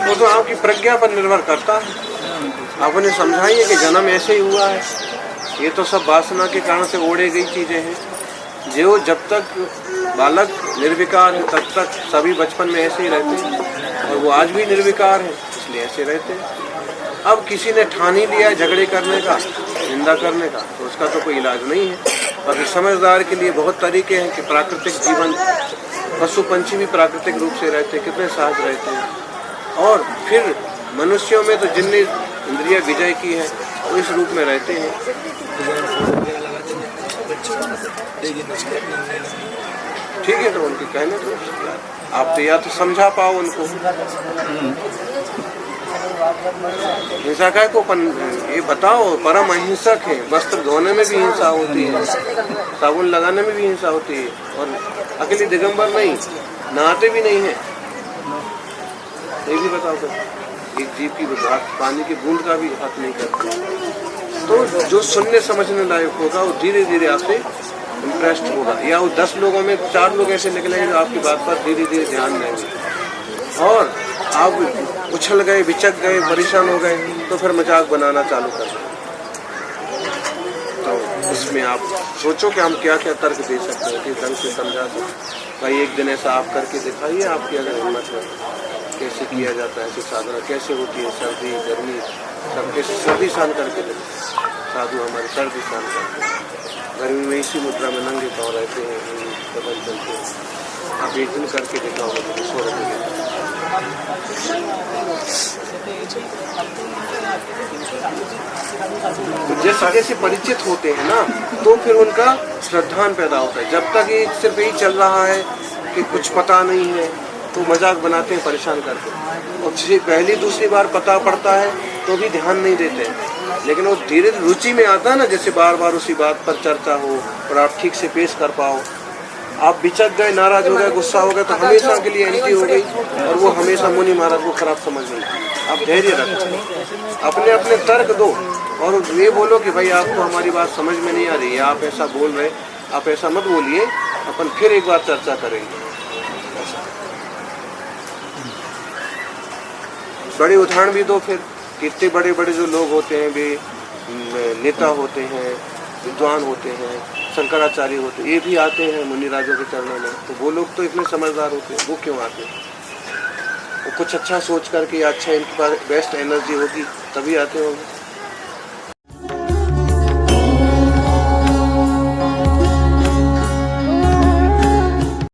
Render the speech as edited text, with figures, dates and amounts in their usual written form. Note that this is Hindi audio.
वो तो आपकी प्रज्ञा पर निर्भर करता है। आप उन्हें समझाइए कि जन्म ऐसे ही हुआ है, ये तो सब वासना के कारण से ओढ़े गई चीज़ें हैं। जो जब तक बालक निर्विकार है तब तक सभी बचपन में ऐसे ही रहते हैं, और वो आज भी निर्विकार है इसलिए ऐसे रहते हैं। अब किसी ने ठान ही लिया है झगड़े करने का, निंदा करने का, तो उसका तो कोई इलाज नहीं है। बाकी समझदार के लिए बहुत तरीके हैं कि प्राकृतिक जीवन, पशु पंछी भी प्राकृतिक रूप से रहते हैं, कितने सहज रहते हैं। और फिर मनुष्यों में तो जिनने इंद्रिया विजय की है वो इस रूप में रहते हैं। ठीक है, तो उनके कहने तो आप तो या तो समझा पाओ उनको। हिंसा का को ये बताओ, परम अहिंसक है। वस्त्र धोने में भी हिंसा होती है, साबुन लगाने में भी हिंसा होती है, और अकेले दिगंबर नहीं, नहाते भी नहीं है। ये भी बताओ तो एक जीव की पानी की बूंद का भी हक नहीं करते। तो जो सुनने समझने लायक होगा वो धीरे धीरे आपसे इम्प्रेस्ड होगा, या वो 10 लोगों में 4 लोग ऐसे निकलेंगे जो आपकी बात पर धीरे धीरे ध्यान देंगे। और आप उछल गए, बिचक गए, परेशान हो गए, तो फिर मजाक बनाना चालू कर दें। तो इसमें आप सोचो कि हम क्या क्या तर्क दे सकते हैं कि ढंग से समझा सकते। भाई एक दिन ऐसा आप करके दिखाइए, आपकी अगर हिम्मत है, कैसे किया जाता है, ऐसी साधना कैसे होती है, सर्दी गर्मी सब कैसे सर्दी सहन करके देखते। साधु हमारे सर्दी सहन करते हैं, गर्मी में इसी मुद्रा में नंगे पाँव रहते हैं, बदल चलते हैं। आप एक दिन करके दिखाओगे तो सो रहे। तो जैसे जैसे परिचित होते हैं ना, तो फिर उनका श्रद्धान पैदा होता है। जब तक ये सिर्फ यही चल रहा है कि कुछ पता नहीं है, तो मजाक बनाते हैं, परेशान करते हैं। और पहली दूसरी बार पता पड़ता है तो भी ध्यान नहीं देते, लेकिन वो धीरे रुचि में आता है ना, जैसे बार बार उसी बात पर चर्चा हो और आप ठीक से पेश कर पाओ। आप बिचक गए, नाराज हो गए, गुस्सा हो गए, तो हमेशा के लिए एंटी हो गई, और वो हमेशा मुनि महाराज को खराब समझ गई। आप धैर्य रखो, अपने अपने तर्क दो, और ये बोलो कि भाई आपको हमारी बात समझ में नहीं आ रही है, आप ऐसा बोल रहे, आप ऐसा मत बोलिए, अपन फिर एक बार चर्चा करेंगे। बड़े उदाहरण भी दो फिर, कितने बड़े बड़े जो लोग होते हैं, वे नेता होते हैं, विद्वान होते हैं, शंकराचार्य होते हैं, ये भी आते हैं मुनि राजों के चरणों में। तो वो लोग तो इतने समझदार होते हैं, वो क्यों आते हैं? वो कुछ अच्छा सोच करके, अच्छा इनके पास बेस्ट एनर्जी होगी तभी आते होंगे।